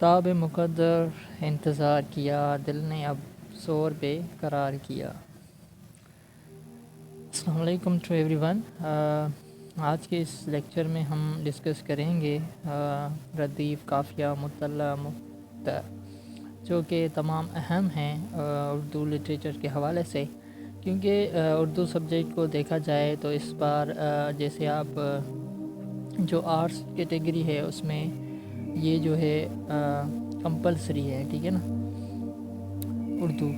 آفتاب مقدر انتظار کیا، دل نے اب زور بے قرار کیا۔ السلام علیکم ٹو ایوری ون۔ آج کے اس لیکچر میں ہم ڈسکس کریں گے ردیف، قافیہ، مطلع، مقطع، جو کہ تمام اہم ہیں اردو لٹریچر کے حوالے سے، کیونکہ اردو سبجیکٹ کو دیکھا جائے تو اس بار جیسے آپ جو آرٹس کیٹیگری ہے اس میں یہ جو ہے کمپلسری ہے، ٹھیک ہے نا، اردو،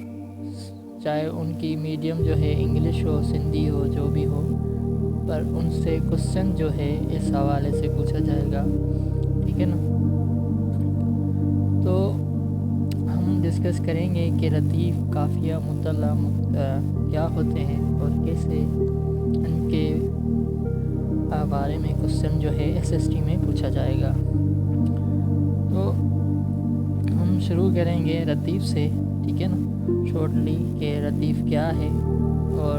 چاہے ان کی میڈیم جو ہے انگلش ہو، سندھی ہو، جو بھی ہو، پر ان سے کوسچن جو ہے اس حوالے سے پوچھا جائے گا، ٹھیک ہے نا۔ تو ہم ڈسکس کریں گے کہ ردیف، قافیہ، مطلع، مقطع کیا ہوتے ہیں اور کیسے ان کے بارے میں کوسچن جو ہے SST میں پوچھا جائے گا۔ تو ہم شروع کریں گے ردیف سے، ٹھیک ہے نا، شارٹلی کہ ردیف کیا ہے، اور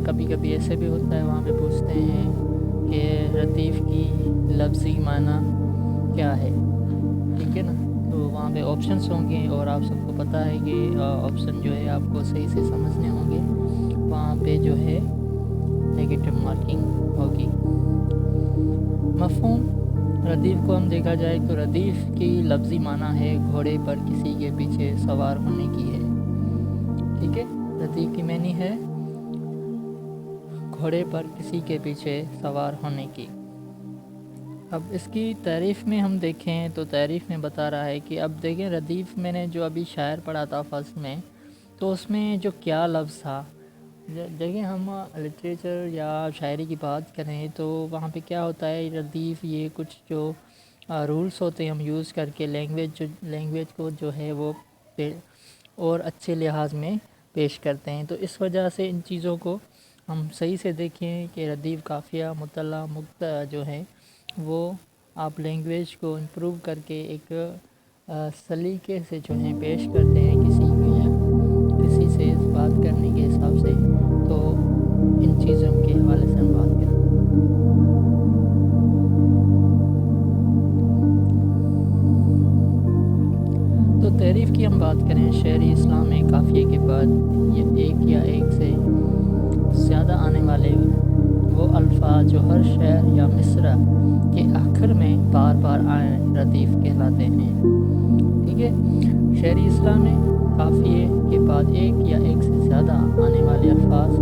کبھی کبھی ایسے بھی ہوتا ہے وہاں پہ پوچھتے ہیں کہ ردیف کی لفظی معنی کیا ہے، ٹھیک ہے نا۔ تو وہاں پہ آپشنس ہوں گے اور آپ سب کو پتہ ہے کہ آپشن جو ہے آپ کو صحیح سے سمجھنے ہوں گے، وہاں پہ جو ہے نیگیٹو مارکنگ ہوگی۔ مفہوم ردیف کو ہم دیکھا جائے تو ردیف کی لفظی معنی ہے گھوڑے پر کسی کے پیچھے سوار ہونے کی ہے، ٹھیک ہے۔ ردیف کی معنی ہے گھوڑے پر کسی کے پیچھے سوار ہونے کی۔ اب اس کی تعریف میں ہم دیکھیں تو تعریف میں بتا رہا ہے کہ اب دیکھیں ردیف میں نے جو ابھی شاعر پڑھا تھا فصل میں، تو اس میں جو کیا لفظ تھا، دیکھیں ہم لٹریچر یا شاعری کی بات کریں تو وہاں پہ کیا ہوتا ہے، ردیف یہ کچھ جو رولز ہوتے ہیں ہم یوز کر کے لینگویج کو جو ہے وہ اور اچھے لحاظ میں پیش کرتے ہیں، تو اس وجہ سے ان چیزوں کو ہم صحیح سے دیکھیں کہ ردیف، قافیہ، مطلع، مقطع جو ہے وہ آپ لینگویج کو امپروو کر کے ایک سلیقے سے جو ہے پیش کرتے ہیں کسی سے بات کرنے کے حساب سے، تو ان چیزوں کے حوالے سے ہم بات کریں۔ تو تعریف کی ہم بات کریں، شعری اسلام میں قافیے کے بعد یہ ایک یا ایک سے زیادہ آنے والے وہ الفاظ جو ہر شعر یا مصرع کے آخر میں بار بار آئیں ردیف کہلاتے ہیں، ٹھیک ہے۔ شعری اسلام میں قافیے کے بعد ایک یا ایک سے زیادہ آنے والے الفاظ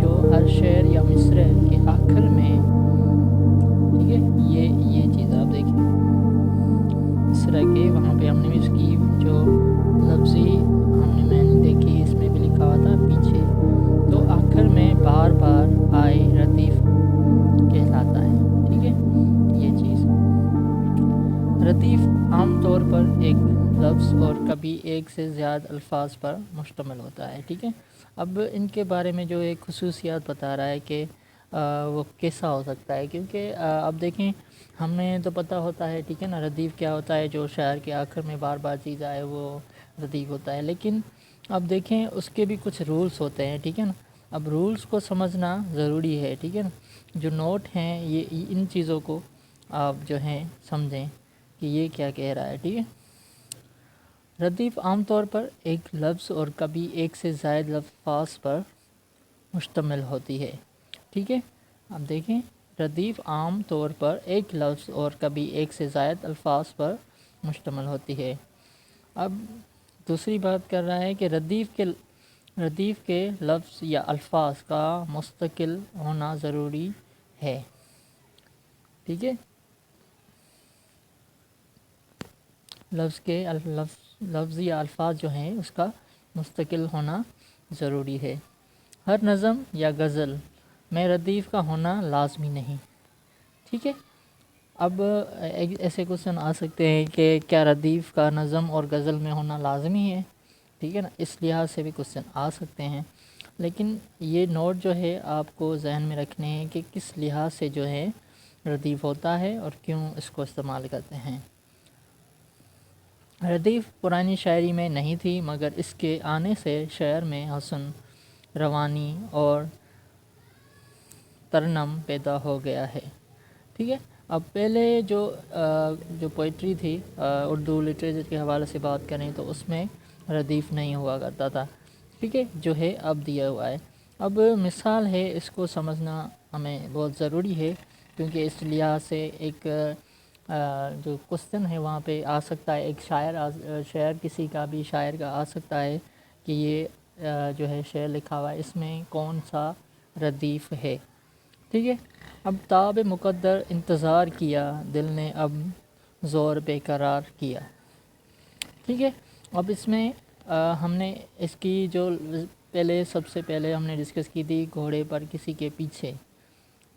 جو ہر شعر یا مصرع کے آخر میں، ٹھیک ہے، یہ چیز آپ دیکھیں مصرع کے وہاں پہ ہم نے اس کی جو لفظی میں نے دیکھی، اس میں بھی لکھا ہوا تھا پیچھے، تو آخر میں بار بار آئے ردیف کہلاتا ہے، ٹھیک ہے، یہ چیز۔ ردیف عام طور پر ایک لفظ اور کبھی ایک سے زیادہ الفاظ پر مشتمل ہوتا ہے، ٹھیک ہے۔ اب ان کے بارے میں جو ایک خصوصیات بتا رہا ہے کہ وہ کیسا ہو سکتا ہے، کیونکہ اب دیکھیں ہمیں تو پتہ ہوتا ہے، ٹھیک ہے نا، ردیف کیا ہوتا ہے، جو شعر کے آخر میں بار بار چیز آئے وہ ردیف ہوتا ہے، لیکن اب دیکھیں اس کے بھی کچھ رولز ہوتے ہیں، ٹھیک ہے نا۔ اب رولز کو سمجھنا ضروری ہے، ٹھیک ہے نا۔ جو نوٹ ہیں یہ ان چیزوں کو آپ جو ہیں سمجھیں کہ یہ کیا کہہ رہا ہے، ٹھیک ہے۔ ردیف عام طور پر ایک لفظ اور کبھی ایک سے زائد الفاظ پر مشتمل ہوتی ہے، ٹھیک ہے۔ اب دیکھیں ردیف عام طور پر ایک لفظ اور کبھی ایک سے زائد الفاظ پر مشتمل ہوتی ہے۔ اب دوسری بات کر رہا ہے کہ ردیف کے لفظ یا الفاظ کا مستقل ہونا ضروری ہے، ٹھیک ہے۔ لفظ یا الفاظ جو ہیں اس کا مستقل ہونا ضروری ہے۔ ہر نظم یا غزل میں ردیف کا ہونا لازمی نہیں، ٹھیک ہے۔ اب ایسے کوسچن آ سکتے ہیں کہ کیا ردیف کا نظم اور غزل میں ہونا لازمی ہے، ٹھیک ہے نا، اس لحاظ سے بھی کوسچن آ سکتے ہیں، لیکن یہ نوٹ جو ہے آپ کو ذہن میں رکھنے ہیں کہ کس لحاظ سے جو ہے ردیف ہوتا ہے اور کیوں اس کو استعمال کرتے ہیں۔ ردیف پرانی شاعری میں نہیں تھی، مگر اس کے آنے سے شعر میں حسن، روانی اور ترنم پیدا ہو گیا ہے، ٹھیک ہے۔ اب پہلے جو پوئٹری تھی اردو لٹریچر کے حوالے سے بات کریں تو اس میں ردیف نہیں ہوا کرتا تھا، ٹھیک ہے، جو ہے اب دیا ہوا ہے۔ اب مثال ہے، اس کو سمجھنا ہمیں بہت ضروری ہے، کیونکہ اس لحاظ سے ایک جو کوسچن ہے وہاں پہ آ سکتا ہے، ایک شاعر کسی کا بھی شاعر کا آ سکتا ہے کہ یہ جو ہے شعر لکھا ہوا ہے، اس میں کون سا ردیف ہے، ٹھیک ہے۔ اب تاب مقدر انتظار کیا، دل نے اب زور بے قرار کیا، ٹھیک ہے۔ اب اس میں ہم نے اس کی جو سب سے پہلے ہم نے ڈسکس کی تھی، گھوڑے پر کسی کے پیچھے،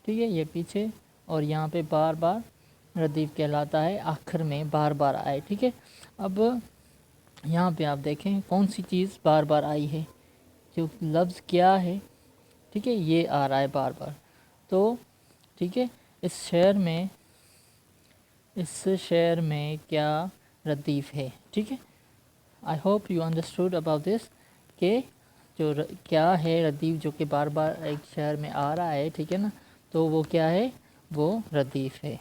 ٹھیک ہے، یہ پیچھے، اور یہاں پہ بار بار ردیف کہلاتا ہے، آخر میں بار بار آئے، ٹھیک ہے۔ اب یہاں پہ آپ دیکھیں کون سی چیز بار بار آئی ہے، جو لفظ کیا ہے، ٹھیک ہے، یہ آ رہا ہے بار بار، تو ٹھیک ہے، اس شعر میں کیا ردیف ہے، ٹھیک ہے۔ I hope you understood about this کہ جو کیا ہے ردیف، جو کہ بار بار ایک شعر میں آ رہا ہے، ٹھیک ہے نا، تو وہ کیا ہے، وہ ردیف ہے۔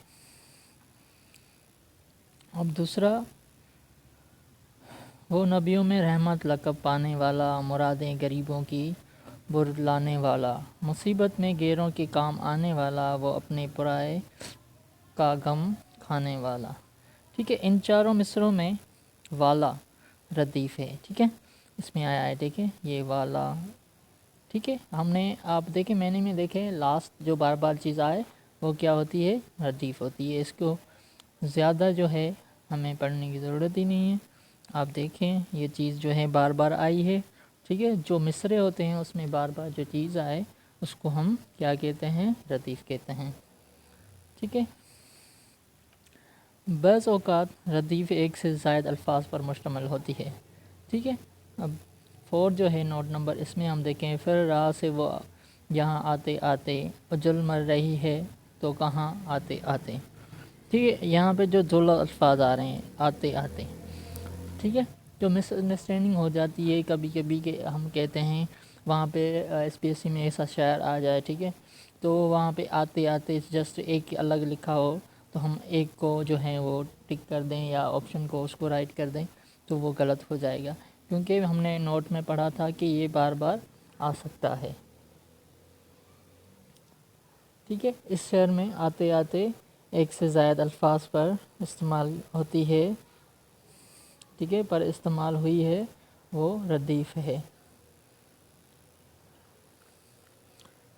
اب دوسرا، وہ نبیوں میں رحمت لقب پانے والا، مرادیں غریبوں کی برلانے والا، مصیبت میں غیروں کے کام آنے والا، وہ اپنے پرائے کا غم کھانے والا، ٹھیک ہے۔ ان چاروں مصروں میں والا ردیف ہے، ٹھیک ہے، اس میں آیا ہے، دیکھیں یہ والا، ٹھیک ہے۔ ہم نے آپ دیکھیں میں نے دیکھیں لاسٹ جو بار بار چیز آئے وہ کیا ہوتی ہے، ردیف ہوتی ہے۔ اس کو زیادہ جو ہے ہمیں پڑھنے کی ضرورت ہی نہیں ہے، آپ دیکھیں یہ چیز جو ہے بار بار آئی ہے، ٹھیک ہے۔ جو مصرے ہوتے ہیں اس میں بار بار جو چیز آئے اس کو ہم کیا کہتے ہیں، ردیف کہتے ہیں، ٹھیک ہے۔ بعض اوقات ردیف ایک سے زائد الفاظ پر مشتمل ہوتی ہے، ٹھیک ہے۔ اب 4 جو ہے نوٹ نمبر، اس میں ہم دیکھیں، پھر راہ سے وہ یہاں آتے آتے اجل مر رہی ہے تو کہاں آتے آتے، ٹھیک ہے۔ یہاں پہ جو دو الفاظ آ رہے ہیں، آتے آتے، ٹھیک ہے، جو مس انڈرسٹینڈنگ ہو جاتی ہے کبھی کبھی کہ ہم کہتے ہیں وہاں پہ ایس پی ایس سی میں ایسا شعر آ جائے، ٹھیک ہے، تو وہاں پہ آتے آتے جسٹ ایک الگ لکھا ہو تو ہم ایک کو جو ہے وہ ٹک کر دیں یا آپشن کو اس کو رائٹ کر دیں تو وہ غلط ہو جائے گا، کیونکہ ہم نے نوٹ میں پڑھا تھا کہ یہ بار بار آ سکتا ہے، ٹھیک ہے۔ اس شعر میں آتے آتے ایک سے زائد الفاظ پر استعمال ہوتی ہے، ٹھیک ہے، پر استعمال ہوئی ہے، وہ ردیف ہے،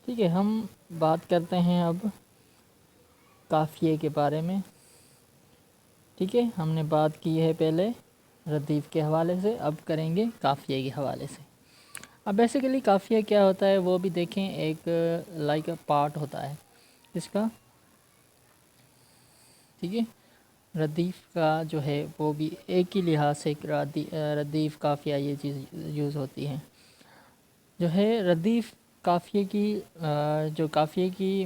ٹھیک ہے۔ ہم بات کرتے ہیں اب قافیے کے بارے میں، ٹھیک ہے۔ ہم نے بات کی ہے پہلے ردیف کے حوالے سے، اب کریں گے قافیے کے حوالے سے۔ اب بیسیکلی قافیہ کیا ہوتا ہے وہ بھی دیکھیں، ایک لائک پارٹ ہوتا ہے اس کا، ٹھیک ہے۔ ردیف کا جو ہے وہ بھی ایک ہی لحاظ سے ردیف قافیہ یہ چیز یوز ہوتی ہے، جو ہے ردیف قافیے کی جو قافیے کی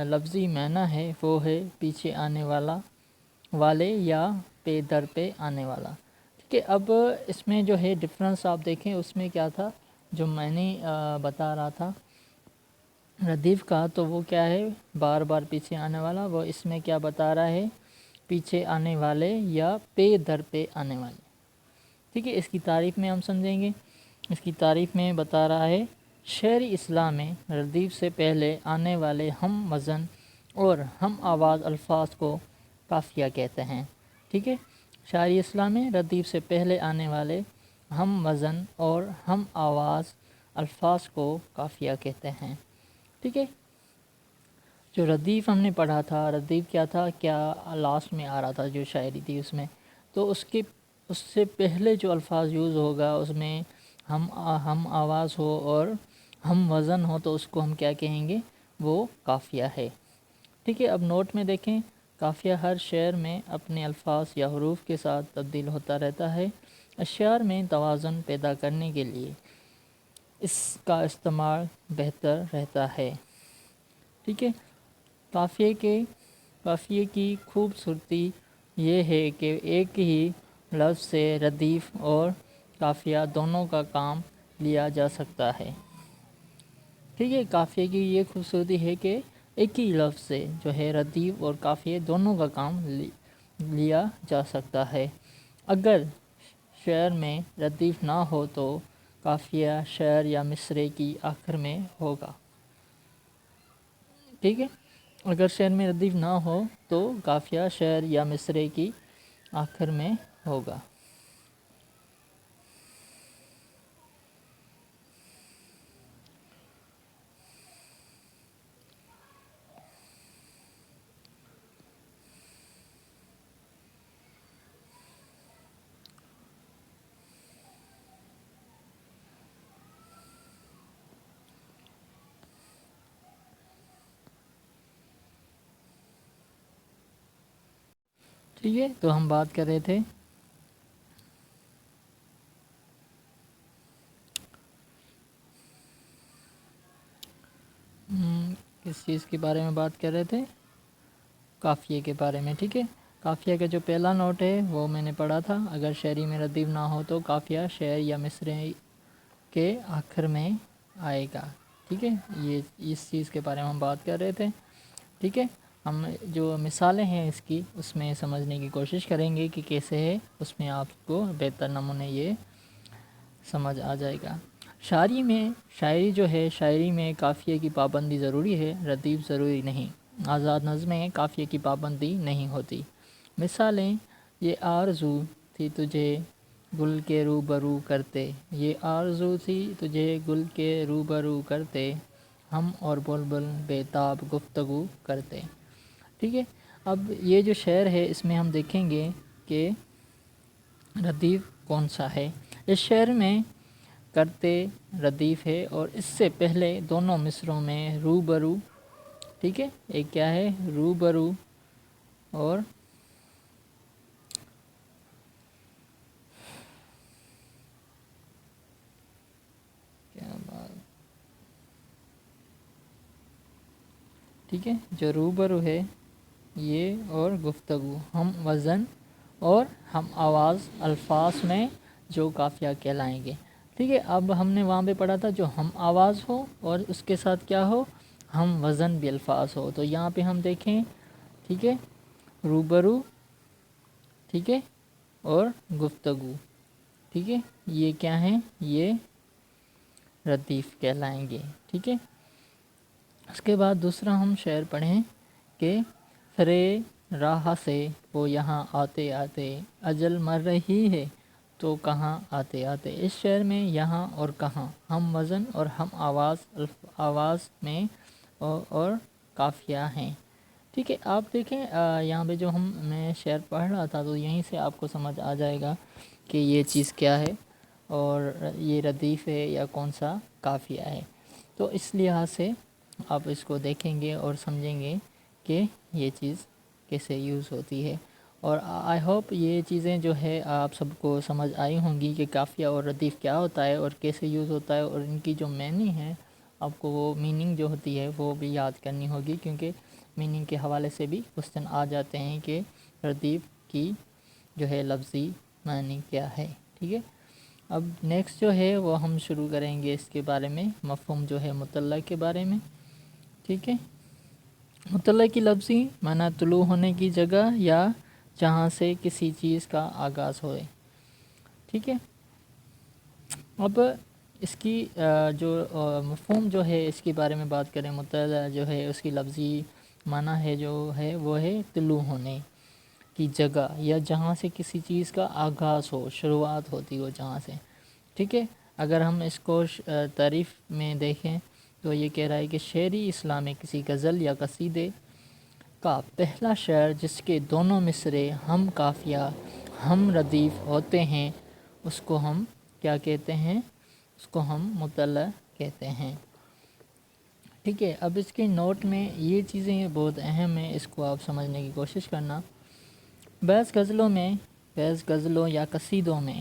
لفظی معنی ہے وہ ہے پیچھے آنے والے یا پے در پہ آنے والا، ٹھیک ہے۔ اب اس میں جو ہے ڈفرنس آپ دیکھیں، اس میں کیا تھا جو میں نے بتا رہا تھا ردیف کا، تو وہ کیا ہے، بار بار پیچھے آنے والا، وہ اس میں کیا بتا رہا ہے، پیچھے آنے والے یا پے در پہ آنے والے، ٹھیک ہے۔ اس کی تعریف میں ہم سمجھیں گے، اس کی تعریف میں بتا رہا ہے، شعری اصطلاح میں ردیف سے پہلے آنے والے ہم وزن اور ہم آواز الفاظ کو قافیہ کہتے ہیں، ٹھیک ہے۔ شاعری اصطلاح میں ردیف سے پہلے آنے والے ہم وزن اور ہم آواز الفاظ کو قافیہ کہتے ہیں، ٹھیک ہے۔ جو ردیف ہم نے پڑھا تھا، ردیف کیا تھا، کیا لاسٹ میں آ رہا تھا جو شاعری تھی اس میں، تو اس سے پہلے جو الفاظ یوز ہوگا اس میں ہم آواز ہو اور ہم وزن ہو تو اس کو ہم کیا کہیں گے، وہ قافیہ ہے، ٹھیک ہے۔ اب نوٹ میں دیکھیں، قافیہ ہر شعر میں اپنے الفاظ یا حروف کے ساتھ تبدیل ہوتا رہتا ہے، اشعار میں توازن پیدا کرنے کے لیے اس کا استعمال بہتر رہتا ہے، ٹھیک ہے۔ قافیے کی خوبصورتی یہ ہے کہ ایک ہی لفظ سے ردیف اور قافیہ دونوں کا کام لیا جا سکتا ہے، ٹھیک ہے۔ قافیے کی یہ خوبصورتی ہے کہ ایک ہی لفظ سے جو ہے ردیف اور قافیے دونوں کا کام لیا جا سکتا ہے۔ اگر شعر میں ردیف نہ ہو تو قافیہ شعر یا مصرعے کی آخر میں ہوگا، ٹھیک ہے۔ اگر شعر میں ردیف نہ ہو تو قافیہ شعر یا مصرعے کی آخر میں ہوگا۔ ٹھیک ہے، تو ہم بات کر رہے تھے کس چیز کے بارے میں بات کر رہے تھے؟ قافیے کے بارے میں، ٹھیک ہے۔ قافیہ کا جو پہلا نوٹ ہے وہ میں نے پڑھا تھا، اگر شعری میں ردیف نہ ہو تو قافیہ شعر یا مصرعے کے آخر میں آئے گا، ٹھیک ہے۔ یہ اس چیز کے بارے میں ہم بات کر رہے تھے، ٹھیک ہے۔ ہم جو مثالیں ہیں اس کی، اس میں سمجھنے کی کوشش کریں گے کہ کیسے ہے، اس میں آپ کو بہتر نمونے یہ سمجھ آ جائے گا۔ شاعری جو ہے، شاعری میں قافیے کی پابندی ضروری ہے، ردیف ضروری نہیں۔ آزاد نظمیں قافیے کی پابندی نہیں ہوتی۔ مثالیں: یہ آرزو تھی تجھے گل کے روبرو کرتے، یہ آرزو تھی تجھے گل کے روبرو کرتے، ہم اور بلبل بے تاب گفتگو کرتے، ٹھیک ہے۔ اب یہ جو شعر ہے اس میں ہم دیکھیں گے کہ ردیف کون سا ہے۔ اس شعر میں کرتے ردیف ہے اور اس سے پہلے دونوں مصروں میں روبرو، ٹھیک ہے۔ ایک کیا ہے؟ روبرو، اور کیا بات، ٹھیک ہے، جو روبرو ہے یہ، اور گفتگو، ہم وزن اور ہم آواز الفاظ میں جو قافیہ کہلائیں گے، ٹھیک ہے۔ اب ہم نے وہاں پہ پڑھا تھا جو ہم آواز ہو اور اس کے ساتھ کیا ہو؟ ہم وزن بھی الفاظ ہو، تو یہاں پہ ہم دیکھیں، ٹھیک ہے، روبرو، ٹھیک ہے، اور گفتگو، ٹھیک ہے، یہ کیا ہیں؟ یہ ردیف کہلائیں گے، ٹھیک ہے۔ اس کے بعد دوسرا ہم شعر پڑھیں کہ فرے راہ سے وہ یہاں آتے آتے، اجل مر رہی ہے تو کہاں آتے آتے۔ اس شعر میں یہاں اور کہاں ہم وزن اور ہم آواز میں اور قافیہ ہیں، ٹھیک ہے۔ آپ دیکھیں یہاں پہ جو میں شعر پڑھ رہا تھا تو یہیں سے آپ کو سمجھ آ جائے گا کہ یہ چیز کیا ہے اور یہ ردیف ہے یا کون سا قافیہ ہے۔ تو اس لحاظ سے آپ اس کو دیکھیں گے اور سمجھیں گے کہ یہ چیز کیسے یوز ہوتی ہے، اور آئی ہوپ یہ چیزیں جو ہے آپ سب کو سمجھ آئی ہوں گی کہ قافیہ اور ردیف کیا ہوتا ہے اور کیسے یوز ہوتا ہے، اور ان کی جو معنی ہے آپ کو وہ میننگ جو ہوتی ہے وہ بھی یاد کرنی ہوگی، کیونکہ میننگ کے حوالے سے بھی کوسچن آ جاتے ہیں کہ ردیف کی جو ہے لفظی معنی کیا ہے، ٹھیک ہے۔ اب نیکسٹ جو ہے وہ ہم شروع کریں گے اس کے بارے میں، مفہوم جو ہے مطلع کے بارے میں، ٹھیک ہے۔ مطلع کی لفظی معنی طلوع ہونے کی جگہ یا جہاں سے کسی چیز کا آغاز ہوئے، ٹھیک ہے۔ اب اس کی جو مفہوم جو ہے اس کے بارے میں بات کریں، مطلع جو ہے اس کی لفظی معنی ہے جو ہے وہ ہے طلوع ہونے کی جگہ یا جہاں سے کسی چیز کا آغاز ہو، شروعات ہوتی ہو جہاں سے، ٹھیک ہے۔ اگر ہم اس کو تعریف میں دیکھیں تو یہ کہہ رہا ہے کہ شعری اصطلاح میں کسی غزل یا قصیدے کا پہلا شعر جس کے دونوں مصرعے ہم قافیہ ہم ردیف ہوتے ہیں اس کو ہم کیا کہتے ہیں؟ اس کو ہم مطلع کہتے ہیں، ٹھیک ہے۔ اب اس کے نوٹ میں یہ چیزیں بہت اہم ہیں، اس کو آپ سمجھنے کی کوشش کرنا۔ بعض غزلوں یا قصیدوں میں